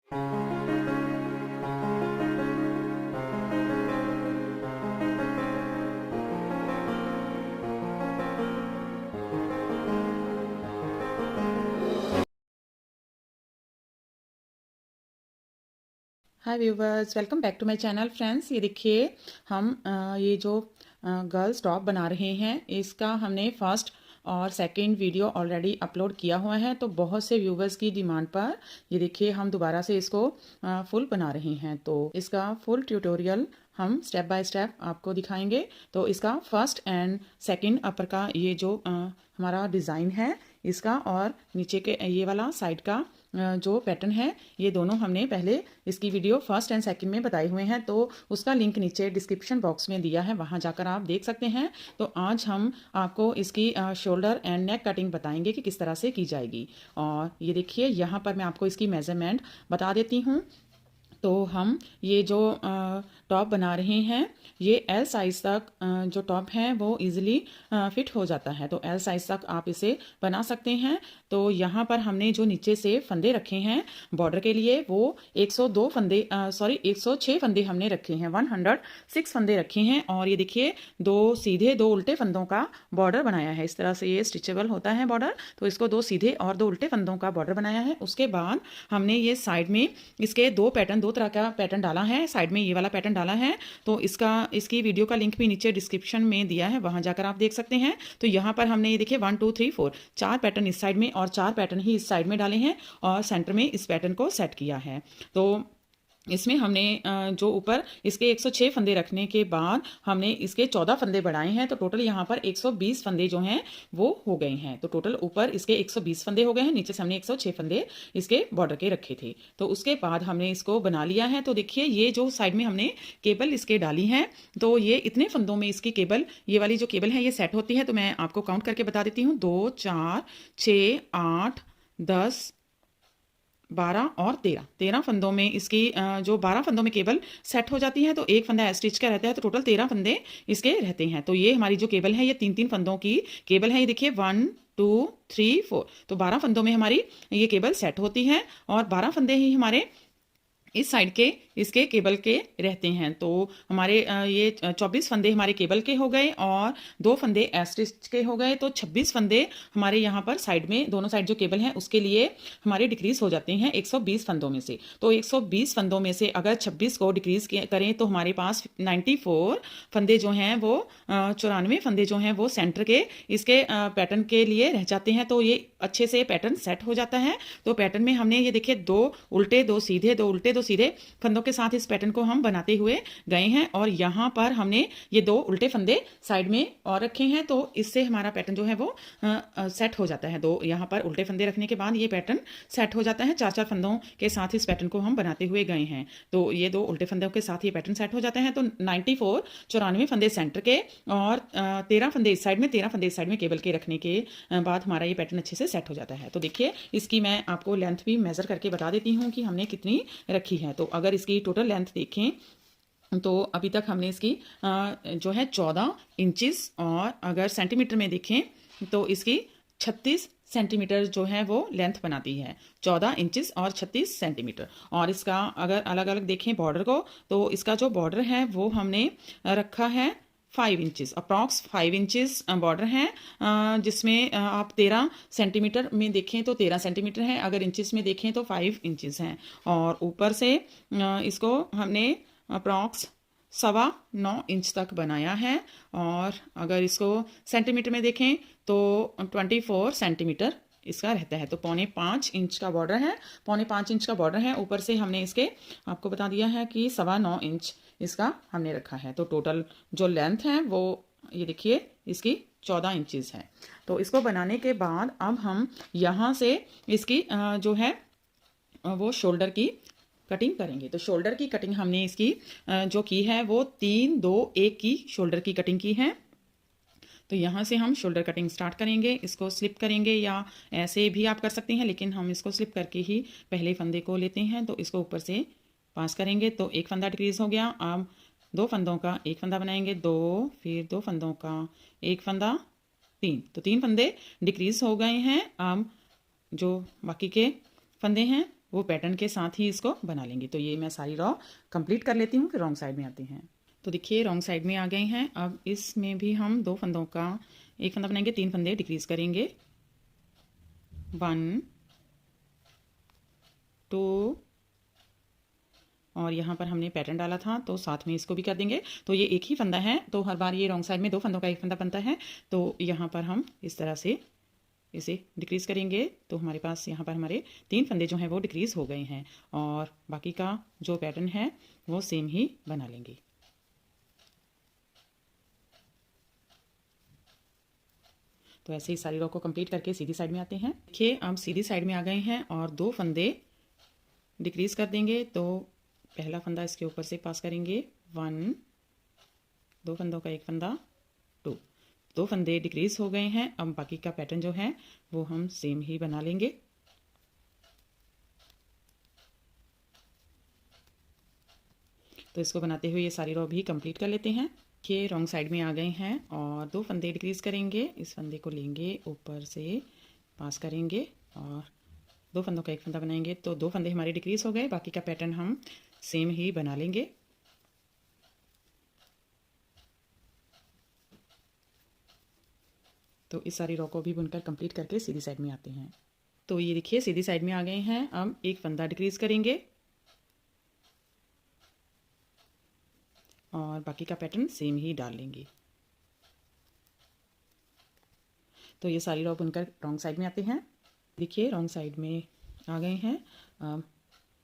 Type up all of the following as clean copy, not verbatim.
Hi viewers, welcome back to my channel friends. ये देखिए हम ये जो गर्ल्स टॉप बना रहे हैं, इसका हमने फर्स्ट और सेकंड वीडियो ऑलरेडी अपलोड किया हुआ है। तो बहुत से व्यूवर्स की डिमांड पर ये देखिए हम दोबारा से इसको फुल बना रहे हैं। तो इसका फुल ट्यूटोरियल हम स्टेप बाय स्टेप आपको दिखाएंगे। तो इसका फर्स्ट एंड सेकंड अपर का ये जो हमारा डिज़ाइन है इसका, और नीचे के ये वाला साइड का जो पैटर्न है, ये दोनों हमने पहले इसकी वीडियो फर्स्ट एंड सेकंड में बताए हुए हैं। तो उसका लिंक नीचे डिस्क्रिप्शन बॉक्स में दिया है, वहाँ जाकर आप देख सकते हैं। तो आज हम आपको इसकी शोल्डर एंड नेक कटिंग बताएंगे कि किस तरह से की जाएगी। और ये देखिए यहाँ पर मैं आपको इसकी मेजरमेंट बता देती हूँ। तो हम ये जो टॉप बना रहे हैं, ये एल साइज़ तक जो टॉप है वो इजीली फिट हो जाता है। तो एल साइज़ तक आप इसे बना सकते हैं। तो यहाँ पर हमने जो नीचे से फंदे रखे हैं बॉर्डर के लिए, वो 102 फंदे 106 फंदे हमने रखे हैं, 106 फंदे रखे हैं। और ये देखिए दो सीधे दो उल्टे फंदों का बॉर्डर बनाया है। इस तरह से ये स्टिचेबल होता है बॉर्डर। तो इसको दो सीधे और दो उल्टे फंदों का बॉर्डर बनाया है। उसके बाद हमने ये साइड में इसके दो तरह का पैटर्न डाला है। साइड में ये वाला पैटर्न डाला है। तो इसकी वीडियो का लिंक भी नीचे डिस्क्रिप्शन में दिया है, वहां जाकर आप देख सकते हैं। तो यहाँ पर हमने ये देखिए 1 2 3 4 4 पैटर्न इस साइड में और 4 पैटर्न ही इस साइड में डाले हैं, और सेंटर में इस पैटर्न को सेट किया है। तो इसमें हमने जो ऊपर इसके 106 फंदे रखने के बाद हमने इसके 14 फंदे बढ़ाए हैं। तो टोटल यहाँ पर 120 फंदे जो हैं वो हो गए हैं। तो टोटल ऊपर इसके 120 फंदे हो गए हैं, नीचे से हमने 106 फंदे इसके बॉर्डर के रखे थे। तो उसके बाद हमने इसको बना लिया है। तो देखिए ये जो साइड में हमने केबल इसके डाली है, तो ये इतने फंदों में इसकी केबल, ये वाली जो केबल है ये सेट होती है। तो मैं आपको काउंट करके बता देती हूँ, 2 4 6 8 10 12 और 13 फंदों में इसकी जो 12 फंदों में केबल सेट हो जाती है। तो एक फंदा स्टिच का रहता है। तो टोटल 13 फंदे इसके रहते हैं। तो ये हमारी जो केबल है ये 3 फंदों की केबल है। ये देखिए 1 2 3 4, तो 12 फंदों में हमारी ये केबल सेट होती है, और 12 फंदे ही हमारे इस साइड के इसके केबल के रहते हैं। तो हमारे ये 24 फंदे हमारे केबल के हो गए, और 2 फंदे एस्टिच के हो गए। तो 26 फंदे हमारे यहाँ पर साइड में, दोनों साइड जो केबल है उसके लिए हमारे डिक्रीज हो जाते हैं 120 फंदों में से। तो 120 फंदों में से अगर 26 को डिक्रीज करें तो हमारे पास 94 फंदे जो हैं वो 94 फंदे जो हैं वो सेंटर के इसके पैटर्न के लिए रह जाते हैं। तो ये अच्छे से पैटर्न सेट हो जाता है। तो पैटर्न में हमने ये देखिए 2 उल्टे 2 सीधे, 2 उल्टे 2 सीधे फंदों के साथ इस पैटर्न को हम बनाते हुए गए हैं। और यहाँ पर हमने ये 2 उल्टे फंदे साइड में और रखे हैं। तो इससे हमारा पैटर्न जो है वो सेट हो जाता है। 2 यहाँ पर उल्टे फंदे रखने के बाद ये पैटर्न सेट हो जाता है। 4 फंदों के साथ इस पैटर्न को हम बनाते हुए गए हैं। तो ये 2 उल्टे फंदों के साथ ये पैटर्न सेट हो जाता है। तो 94 फंदे सेंटर के, और 13 फंदे इस साइड में, 13 फंदे इस साइड में केबल के रखने के बाद हमारा ये पैटर्न अच्छे से सेट हो जाता है। तो देखिए इसकी मैं आपको लेंथ भी मेजर करके बता देती हूँ कि हमने कितनी रखी है। तो अगर इसकी टोटल लेंथ देखें तो अभी तक हमने इसकी जो है 14 इंचेस, और अगर सेंटीमीटर में देखें तो इसकी 36 सेंटीमीटर जो है वो लेंथ बनाती है। 14 इंचेस और 36 सेंटीमीटर। और इसका अगर अलग अलग देखें बॉर्डर को, तो इसका जो बॉर्डर है वो हमने रखा है 5 इंचेस, अप्रॉक्स 5 इंचेस बॉर्डर है, जिसमें आप 13 सेंटीमीटर में देखें तो 13 सेंटीमीटर है, अगर इंचेस में देखें तो 5 इंचेस हैं। और ऊपर से इसको हमने अप्रॉक्स 9.25 इंच तक बनाया है। और अगर इसको सेंटीमीटर में देखें तो 24 सेंटीमीटर इसका रहता है। तो 4.25 इंच का बॉर्डर है, 4.25 इंच का बॉर्डर है। ऊपर से हमने इसके आपको बता दिया है कि 9.25 इंच इसका हमने रखा है। तो टोटल जो लेंथ है वो ये देखिए इसकी 14 इंचेस है। तो इसको बनाने के बाद अब हम यहाँ से इसकी जो है वो शोल्डर की कटिंग करेंगे। तो शोल्डर की कटिंग हमने इसकी जो की है वो 3 2 1 की शोल्डर की कटिंग की है। तो यहाँ से हम शोल्डर कटिंग स्टार्ट करेंगे। इसको स्लिप करेंगे, या ऐसे भी आप कर सकते हैं, लेकिन हम इसको स्लिप करके ही पहले फंदे को लेते हैं। तो इसको ऊपर से पास करेंगे तो एक फंदा डिक्रीज हो गया। अब 2 फंदों का एक फंदा बनाएंगे, 2, फिर 2 फंदों का एक फंदा, 3। तो 3 फंदे डिक्रीज हो गए हैं। अब जो बाकी के फंदे हैं वो पैटर्न के साथ ही इसको बना लेंगे। तो ये मैं सारी रॉ कंप्लीट कर लेती हूँ, फिर रॉन्ग साइड में आते हैं। तो देखिए रॉन्ग साइड में आ गए हैं। अब इसमें भी हम 2 फंदों का एक फंदा बनाएंगे, 3 फंदे डिक्रीज करेंगे, 1 2 और यहाँ पर हमने पैटर्न डाला था तो साथ में इसको भी कर देंगे। तो ये एक ही फंदा है, तो हर बार ये रॉन्ग साइड में 2 फंदों का एक फंदा बनता है। तो यहाँ पर हम इस तरह से इसे डिक्रीज करेंगे, तो हमारे पास यहाँ पर हमारे 3 फंदे जो हैं वो डिक्रीज हो गए हैं और बाकी का जो पैटर्न है वो सेम ही बना लेंगे। तो ऐसे ही सारी रो को कंप्लीट करके सीधी साइड में आते हैं। देखिए अब सीधी साइड में आ गए हैं और 2 फंदे डिक्रीज कर देंगे। तो पहला फंदा इसके ऊपर से पास करेंगे, 1 2 फंदों का एक फंदा, 2 फंदे डिक्रीज हो गए हैं। अब बाकी का पैटर्न जो है वो हम सेम ही बना लेंगे। तो इसको बनाते हुए ये सारी रो भी कंप्लीट कर लेते हैं। ये रॉन्ग साइड में आ गए हैं और 2 फंदे डिक्रीज करेंगे, इस फंदे को लेंगे ऊपर से पास करेंगे और 2 फंदों का एक फंदा बनाएंगे। तो 2 फंदे हमारे डिक्रीज हो गए, बाकी का पैटर्न हम सेम ही बना लेंगे। तो इस सारी रो को भी बुनकर कंप्लीट करके सीधी साइड में आते हैं। तो ये देखिए सीधी साइड में आ गए हैं। अब एक फंदा डिक्रीज करेंगे और बाकी का पैटर्न सेम ही डाल लेंगे। तो ये सारी रो बुनकर रॉन्ग साइड में आते हैं। देखिए रॉन्ग साइड में आ गए हैं।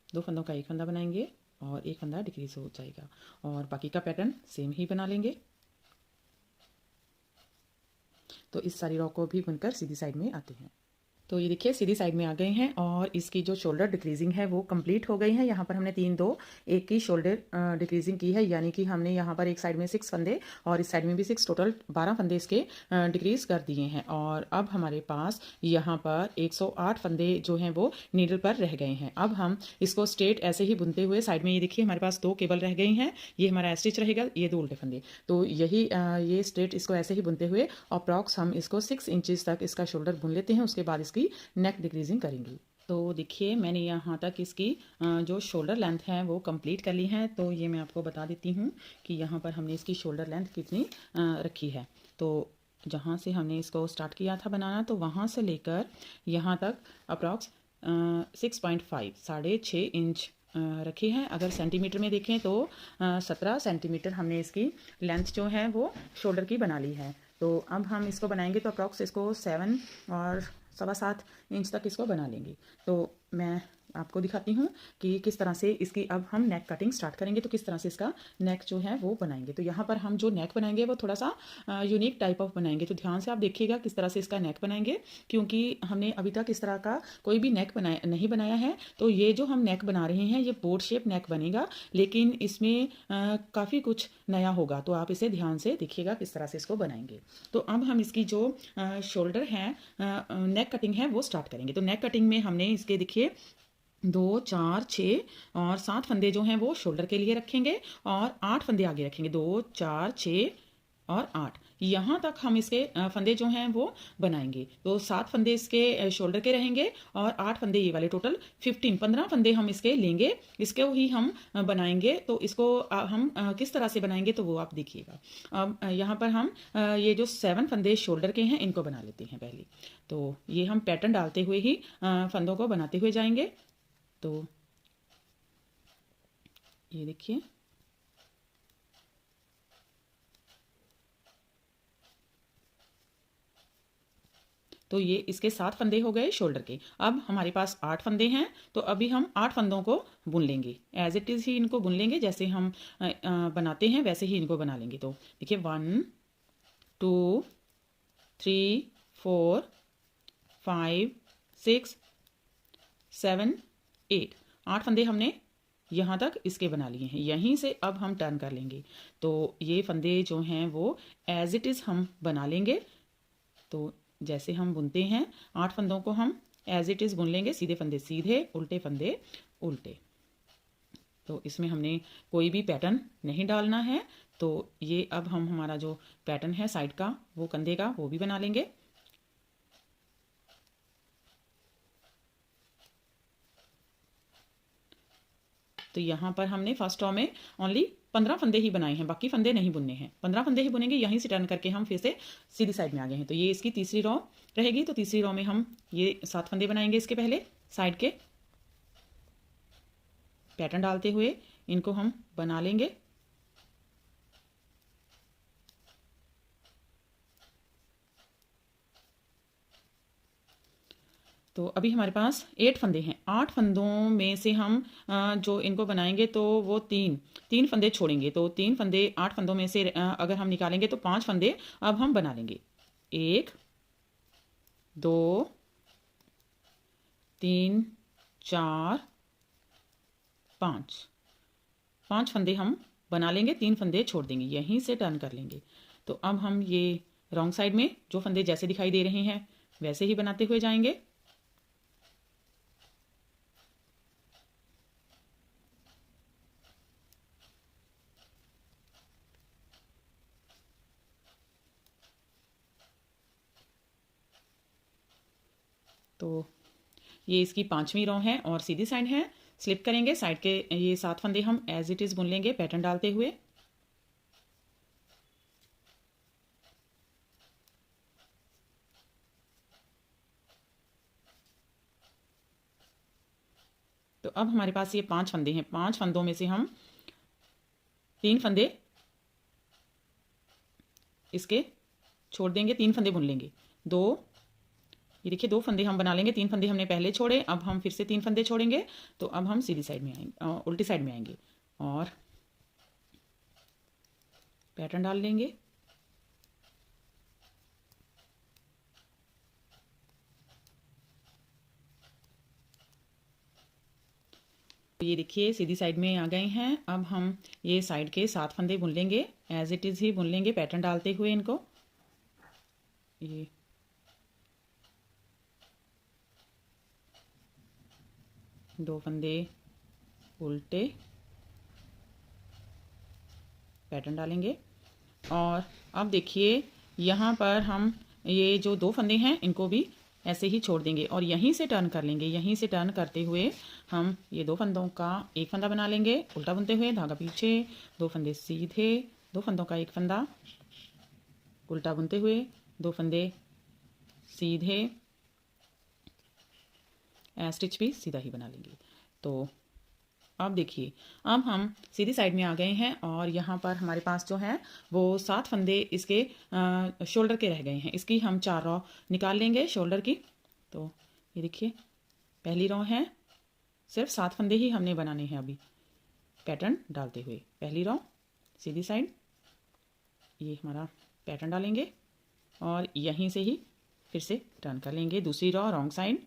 2 फंदों का एक फंदा बनाएंगे और एक फंदा डिक्रीज हो जाएगा और बाकी का पैटर्न सेम ही बना लेंगे। तो इस सारी रो को भी बुनकर सीधी साइड में आते हैं। तो ये देखिए सीधी साइड में आ गए हैं और इसकी जो शोल्डर डिक्रीजिंग है वो कंप्लीट हो गई है। यहाँ पर हमने 3 2 1 की शोल्डर डिक्रीजिंग की है, यानी कि हमने यहाँ पर एक साइड में 6 फंदे और इस साइड में भी 6, टोटल 12 फंदे इसके डिक्रीज कर दिए हैं। और अब हमारे पास यहाँ पर 108 फंदे जो हैं वो नीडल पर रह गए हैं। अब हम इसको स्ट्रेट ऐसे ही बुनते हुए साइड में ये देखिए हमारे पास 2 केबल रह गई हैं, ये हमारा स्टिच रहेगा, ये 2 उल्टे फंदे। तो यही ये स्ट्रेट इसको ऐसे ही बुनते हुए अप्रॉक्स हम इसको 6 इंचेस तक इसका शोल्डर बुन लेते हैं, उसके बाद इसकी नेक डिक्रीजिंग करेंगे। तो देखिए मैंने यहाँ तक इसकी जो शोल्डर लेंथ है वो कंप्लीट कर ली है। तो ये मैं आपको बता देती हूँ कि यहाँ पर हमने इसकी शोल्डर लेंथ कितनी रखी है। तो जहाँ से हमने इसको स्टार्ट किया था बनाना, तो वहाँ से लेकर यहाँ तक अप्रॉक्स 6.5 6.5 इंच रखी है। अगर सेंटीमीटर में देखें तो 17 सेंटीमीटर हमने इसकी लेंथ जो है वो शोल्डर की बना ली है। तो अब हम इसको बनाएंगे तो अप्रॉक्स इसको 7 और 7.25 इंच तक इसको बना लेंगे। तो मैं आपको दिखाती हूँ कि किस तरह से इसकी अब हम नेक कटिंग स्टार्ट करेंगे, तो किस तरह से इसका नेक जो है वो बनाएंगे। तो यहाँ पर हम जो नेक बनाएंगे वो थोड़ा सा यूनिक टाइप ऑफ बनाएंगे। तो ध्यान से आप देखिएगा किस तरह से इसका नेक बनाएंगे, क्योंकि हमने अभी तक इस तरह का कोई भी नेक नहीं बनाया है। तो ये जो हम नेक बना रहे हैं ये बोट शेप नेक बनेगा, लेकिन इसमें काफ़ी कुछ नया होगा। तो आप इसे ध्यान से देखिएगा किस तरह से इसको बनाएंगे। तो अब हम इसकी जो शोल्डर है नेक कटिंग है वो स्टार्ट करेंगे। तो नेक कटिंग में हमने इसके देखिए 2 4 6 और 7 फंदे जो हैं वो शोल्डर के लिए रखेंगे और 8 फंदे आगे रखेंगे, 2 4 6 और 8। यहाँ तक हम इसके फंदे जो हैं वो बनाएंगे। तो 7 फंदे इसके शोल्डर के रहेंगे और 8 फंदे ये वाले, टोटल 15 फंदे हम इसके लेंगे, इसके ही हम बनाएंगे। तो इसको हम किस तरह से बनाएंगे तो वो आप देखिएगा। अब यहाँ पर हम ये जो 7 फंदे शोल्डर के हैं इनको बना लेते हैं पहले। तो ये हम पैटर्न डालते हुए ही फंदों को बनाते हुए जाएंगे। तो ये देखिए तो ये इसके 7 फंदे हो गए शोल्डर के। अब हमारे पास 8 फंदे हैं, तो अभी हम 8 फंदों को बुन लेंगे, एज इट इज़ ही इनको बुन लेंगे, जैसे हम बनाते हैं वैसे ही इनको बना लेंगे। तो देखिए 1 2 3 4 5 6 7 8 8 फंदे हमने यहाँ तक इसके बना लिए हैं। यहीं से अब हम टर्न कर लेंगे। तो ये फंदे जो हैं वो एज इट इज़ हम बना लेंगे। तो जैसे हम बुनते हैं 8 फंदों को हम एज इट इज़ बुन लेंगे, सीधे फंदे सीधे, उल्टे फंदे उल्टे। तो इसमें हमने कोई भी पैटर्न नहीं डालना है। तो ये अब हम हमारा जो पैटर्न है साइड का वो कंधे का वो भी बना लेंगे। तो यहाँ पर हमने फर्स्ट रो में ओनली 15 फंदे ही बनाए हैं, बाकी फंदे नहीं बुनने हैं। 15 फंदे ही बुनेंगे। यहीं से टर्न करके हम फिर से सीधी साइड में आ गए हैं। तो ये इसकी तीसरी रो रहेगी। तो तीसरी रो में हम ये 7 फंदे बनाएंगे। इसके पहले साइड के पैटर्न डालते हुए इनको हम बना लेंगे। तो अभी हमारे पास 8 फंदे हैं। 8 फंदों में से हम जो इनको बनाएंगे तो वो तीन फंदे छोड़ेंगे। तो 3 फंदे 8 फंदों में से अगर हम निकालेंगे तो 5 फंदे अब हम बना लेंगे। 1 2 3 4 5 फंदे हम बना लेंगे। 3 फंदे छोड़ देंगे, यहीं से टर्न कर लेंगे। तो अब हम ये रॉन्ग साइड में जो फंदे जैसे दिखाई दे रहे हैं वैसे ही बनाते हुए जाएंगे। तो ये इसकी 5वीं रो है और सीधी साइड है। स्लिप करेंगे। साइड के ये 7 फंदे हम एज इट इज़ बुन लेंगे पैटर्न डालते हुए। तो अब हमारे पास ये 5 फंदे हैं। 5 फंदों में से हम 3 फंदे इसके छोड़ देंगे, 3 फंदे बुन लेंगे। ये देखिए 2 फंदे हम बना लेंगे। 3 फंदे हमने पहले छोड़े, अब हम फिर से 3 फंदे छोड़ेंगे। तो अब हम सीधी साइड में आएंगे, उल्टी साइड में आएंगे और पैटर्न डाल लेंगे। ये देखिए सीधी साइड में आ गए हैं। अब हम ये साइड के 7 फंदे बुन लेंगे, एज इट इज़ ही बुन लेंगे पैटर्न डालते हुए इनको। ये 2 फंदे उल्टे पैटर्न डालेंगे। और अब देखिए यहाँ पर हम ये जो 2 फंदे हैं इनको भी ऐसे ही छोड़ देंगे और यहीं से टर्न कर लेंगे। यहीं से टर्न करते हुए हम ये 2 फंदों का एक फंदा बना लेंगे उल्टा बुनते हुए, धागा पीछे, 2 फंदे सीधे, 2 फंदों का एक फंदा उल्टा बुनते हुए, 2 फंदे सीधे, स्टिच भी सीधा ही बना लेंगे। तो अब देखिए अब हम सीधी साइड में आ गए हैं और यहाँ पर हमारे पास जो है वो 7 फंदे इसके शोल्डर के रह गए हैं। इसकी हम 4 रो निकाल लेंगे शोल्डर की। तो ये देखिए पहली रो है, सिर्फ 7 फंदे ही हमने बनाने हैं अभी पैटर्न डालते हुए। पहली रो सीधी साइड, ये हमारा पैटर्न डालेंगे और यहीं से ही फिर से टर्न कर लेंगे। दूसरी रो रॉन्ग साइड,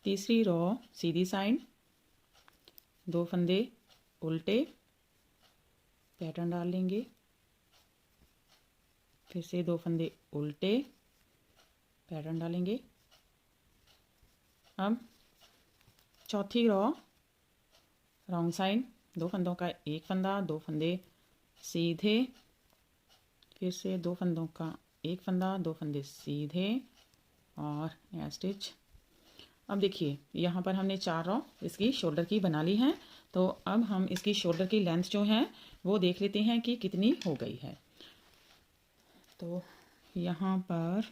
तीसरी रो सीधी साइड, 2 फंदे उल्टे पैटर्न डाल लेंगे, फिर से 2 फंदे उल्टे पैटर्न डालेंगे। अब चौथी रो रॉन्ग साइड, 2 फंदों का एक फंदा, 2 फंदे सीधे, फिर से 2 फंदों का एक फंदा, 2 फंदे सीधे और स्टिच। अब देखिए यहाँ पर हमने 4 रो इसकी शोल्डर की बना ली हैं। तो अब हम इसकी शोल्डर की लेंथ जो है वो देख लेते हैं कि कितनी हो गई है। तो यहाँ पर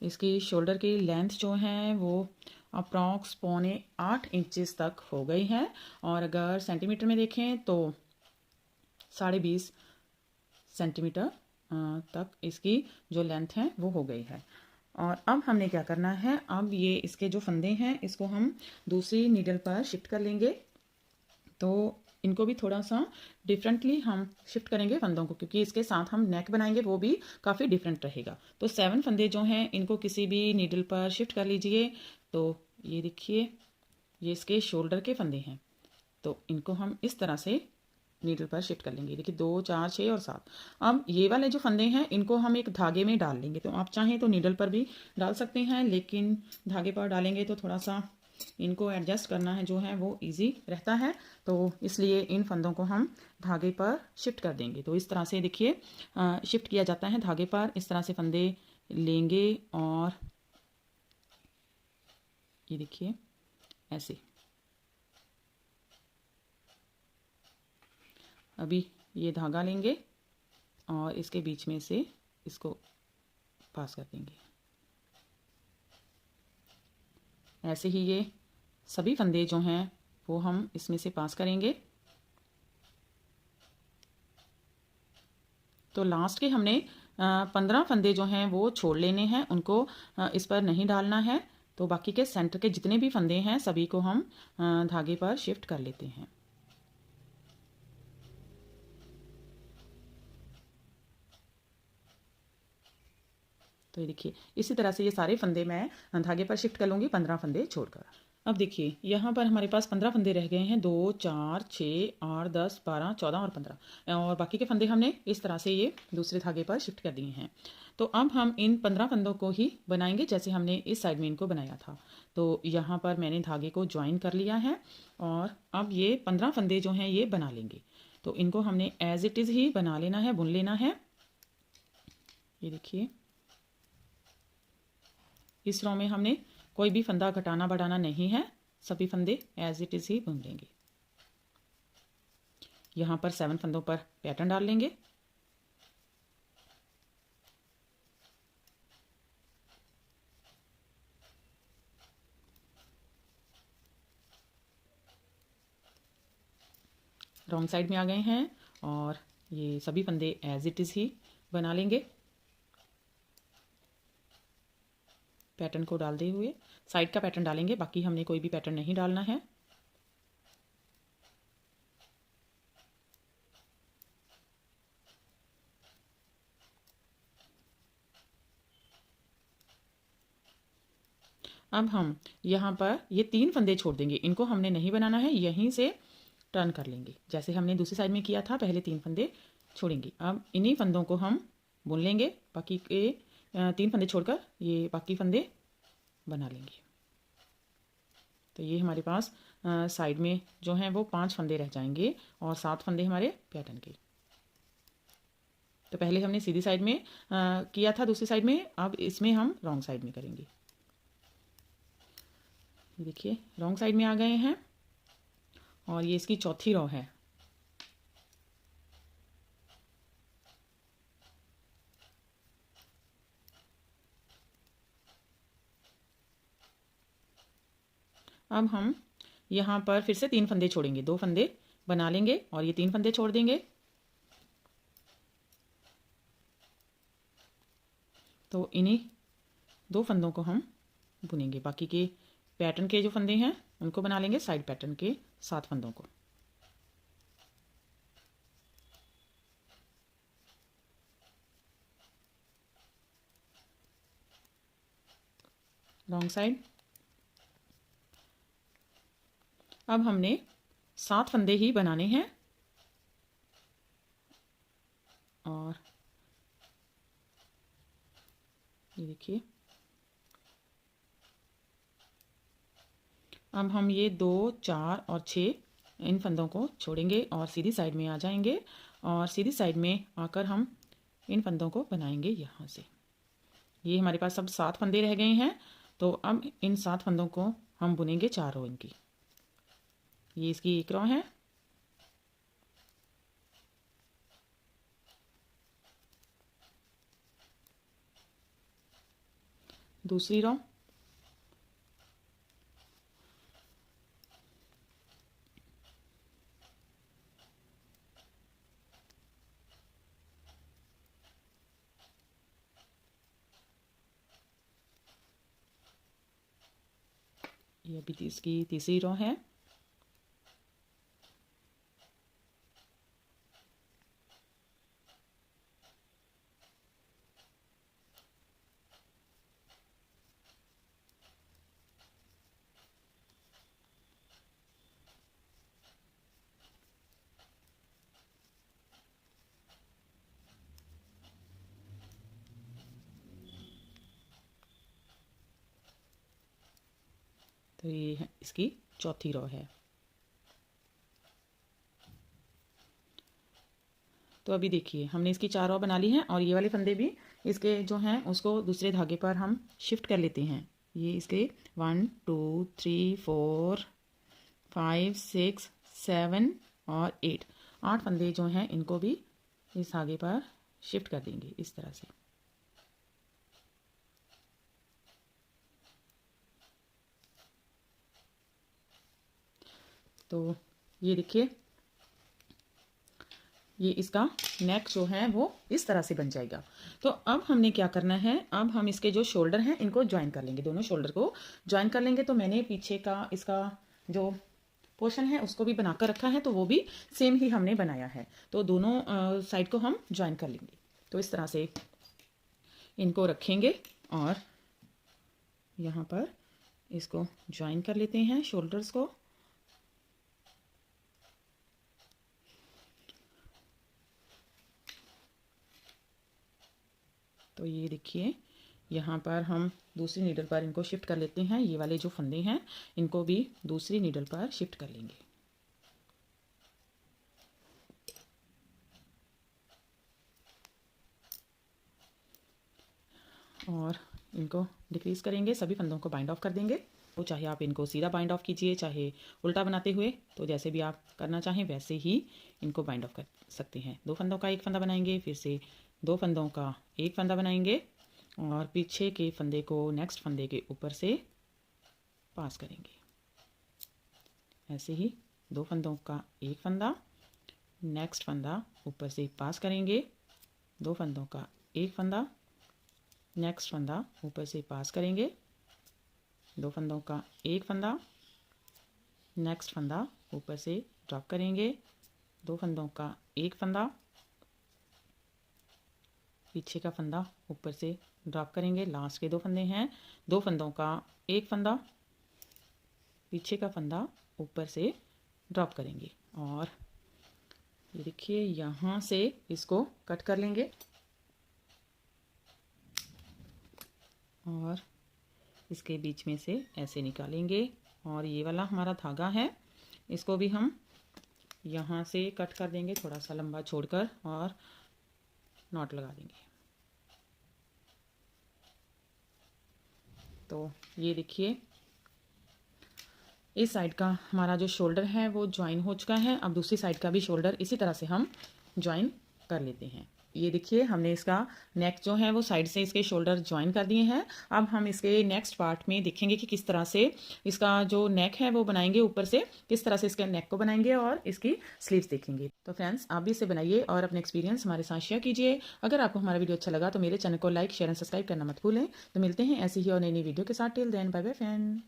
इसकी शोल्डर की लेंथ जो है वो अप्रॉक्स 7.25 इंचेस तक हो गई है। और अगर सेंटीमीटर में देखें तो 20.5 सेंटीमीटर तक इसकी जो लेंथ है वो हो गई है। और अब हमने क्या करना है, अब ये इसके जो फंदे हैं इसको हम दूसरी नीडल पर शिफ्ट कर लेंगे। तो इनको भी थोड़ा सा डिफरेंटली हम शिफ्ट करेंगे फंदों को, क्योंकि इसके साथ हम नेक बनाएंगे वो भी काफ़ी डिफरेंट रहेगा। तो 7 फंदे जो हैं इनको किसी भी नीडल पर शिफ्ट कर लीजिए। तो ये देखिए ये इसके शोल्डर के फंदे हैं, तो इनको हम इस तरह से नीडल पर शिफ्ट कर लेंगे। देखिए 2 4 6 और 7। अब ये वाले जो फंदे हैं इनको हम एक धागे में डाल लेंगे। तो आप चाहें तो नीडल पर भी डाल सकते हैं, लेकिन धागे पर डालेंगे तो थोड़ा सा इनको एडजस्ट करना है जो है वो इजी रहता है, तो इसलिए इन फंदों को हम धागे पर शिफ्ट कर देंगे। तो इस तरह से देखिए शिफ्ट किया जाता है धागे पर। इस तरह से फंदे लेंगे और ये देखिए ऐसे। अभी ये धागा लेंगे और इसके बीच में से इसको पास कर देंगे। ऐसे ही ये सभी फंदे जो हैं वो हम इसमें से पास करेंगे। तो लास्ट के हमने 15 फंदे जो हैं वो छोड़ लेने हैं, उनको इस पर नहीं डालना है। तो बाकी के सेंटर के जितने भी फंदे हैं सभी को हम धागे पर शिफ्ट कर लेते हैं। तो ये देखिए इसी तरह से ये सारे फंदे मैं धागे पर शिफ्ट कर लूँगी 15 फंदे छोड़कर। अब देखिए यहाँ पर हमारे पास 15 फंदे रह गए हैं, 2 4 6 8 10 12 14 और 15, और बाकी के फंदे हमने इस तरह से ये दूसरे धागे पर शिफ्ट कर दिए हैं। तो अब हम इन 15 फंदों को ही बनाएंगे जैसे हमने इस साइड में इनको बनाया था। तो यहाँ पर मैंने धागे को ज्वाइन कर लिया है और अब ये 15 फंदे जो हैं ये बना लेंगे। तो इनको हमने एज इट इज़ ही बना लेना है, बुन लेना है। ये देखिए इस रो में हमने कोई भी फंदा घटाना बढ़ाना नहीं है, सभी फंदे एज इट इज़ ही बुन लेंगे। यहाँ पर 7 फंदों पर पैटर्न डाल लेंगे। रॉन्ग साइड में आ गए हैं और ये सभी फंदे एज इट इज़ ही बना लेंगे। पैटर्न को डालते हुए साइड का पैटर्न डालेंगे, बाकी हमने कोई भी पैटर्न नहीं डालना है। अब हम यहाँ पर ये 3 फंदे छोड़ देंगे, इनको हमने नहीं बनाना है, यहीं से टर्न कर लेंगे जैसे हमने दूसरी साइड में किया था। पहले 3 फंदे छोड़ेंगे, अब इन्हीं फंदों को हम बुन लेंगे। बाकी के 3 फंदे छोड़कर ये बाकी फंदे बना लेंगे। तो ये हमारे पास साइड में जो हैं वो 5 फंदे रह जाएंगे और 7 फंदे हमारे पैटर्न के। तो पहले हमने सीधी साइड में किया था दूसरी साइड में, अब इसमें हम रॉन्ग साइड में करेंगे। देखिए रॉन्ग साइड में आ गए हैं और ये इसकी चौथी रो है। अब हम यहाँ पर फिर से 3 फंदे छोड़ेंगे, 2 फंदे बना लेंगे और ये 3 फंदे छोड़ देंगे। तो इन्हीं 2 फंदों को हम बुनेंगे, बाकी के पैटर्न के जो फंदे हैं उनको बना लेंगे, साइड पैटर्न के 7 फंदों को। Wrong side. अब हमने 7 फंदे ही बनाने हैं और ये देखिए अब हम ये 2 4 और 6 इन फंदों को छोड़ेंगे और सीधी साइड में आ जाएंगे और सीधी साइड में आकर हम इन फंदों को बनाएंगे यहाँ से। ये हमारे पास सब 7 फंदे रह गए हैं। तो अब इन 7 फंदों को हम बुनेंगे 4 रो इनकी। ये इसकी एक रो है, दूसरी रो, ये अभी इसकी तीसरी रो है, तो ये है इसकी चौथी रो है। तो अभी देखिए हमने इसकी 4 रो बना ली हैं और ये वाले फंदे भी इसके जो हैं उसको दूसरे धागे पर हम शिफ्ट कर लेते हैं। ये इसके 1 2 3 4 5 6 7 और 8 फंदे जो हैं इनको भी इस धागे पर शिफ्ट कर देंगे इस तरह से। तो ये देखिए ये इसका नेक जो है वो इस तरह से बन जाएगा। तो अब हमने क्या करना है, अब हम इसके जो शोल्डर हैं इनको ज्वाइन कर लेंगे, दोनों शोल्डर को ज्वाइन कर लेंगे। तो मैंने पीछे का इसका जो पोर्शन है उसको भी बनाकर रखा है, तो वो भी सेम ही हमने बनाया है। तो दोनों साइड को हम ज्वाइन कर लेंगे। तो इस तरह से इनको रखेंगे और यहाँ पर इसको ज्वाइन कर लेते हैं शोल्डर्स को। तो ये देखिए यहाँ पर हम दूसरी नीडल पर इनको शिफ्ट कर लेते हैं। ये वाले जो फंदे हैं इनको भी दूसरी नीडल पर शिफ्ट कर लेंगे और इनको डिक्रीज करेंगे, सभी फंदों को बाइंड ऑफ कर देंगे। तो चाहे आप इनको सीधा बाइंड ऑफ कीजिए, चाहे उल्टा बनाते हुए, तो जैसे भी आप करना चाहें वैसे ही इनको बाइंड ऑफ कर सकते हैं। 2 फंदों का एक फंदा बनाएंगे, फिर से 2 फंदों का एक फंदा बनाएंगे और पीछे के फंदे को नेक्स्ट फंदे के ऊपर से पास करेंगे। ऐसे ही 2 फंदों का एक फंदा, नेक्स्ट फंदा ऊपर से पास करेंगे, 2 फंदों का एक फंदा, नेक्स्ट फंदा ऊपर से पास करेंगे, 2 फंदों का एक फंदा, नेक्स्ट फंदा ऊपर से ड्रॉप करेंगे, 2 फंदों का एक फंदा, पीछे का फंदा ऊपर से ड्रॉप करेंगे। लास्ट के 2 फंदे हैं, 2 फंदों का एक फंदा, पीछे का फंदा ऊपर से ड्रॉप करेंगे और ये देखिए यहाँ से इसको कट कर लेंगे और इसके बीच में से ऐसे निकालेंगे। और ये वाला हमारा धागा है इसको भी हम यहाँ से कट कर देंगे, थोड़ा सा लंबा छोड़कर, और नॉट लगा देंगे। तो ये देखिए इस साइड का हमारा जो शोल्डर है वो ज्वाइन हो चुका है। अब दूसरी साइड का भी शोल्डर इसी तरह से हम ज्वाइन कर लेते हैं। ये देखिए हमने इसका नेक जो है वो साइड से इसके शोल्डर ज्वाइन कर दिए हैं। अब हम इसके नेक्स्ट पार्ट में देखेंगे कि किस तरह से इसका जो नेक है वो बनाएंगे, ऊपर से किस तरह से इसके नेक को बनाएंगे और इसकी स्लीव्स देखेंगे। तो फ्रेंड्स आप भी इसे बनाइए और अपने एक्सपीरियंस हमारे साथ शेयर कीजिए। अगर आपको हमारा वीडियो अच्छा लगा तो मेरे चैनल को लाइक शेयर एंड सब्सक्राइब करना मत भूलें। तो मिलते हैं ऐसी ही और नई नई वीडियो के साथ। Till then bye bye friend.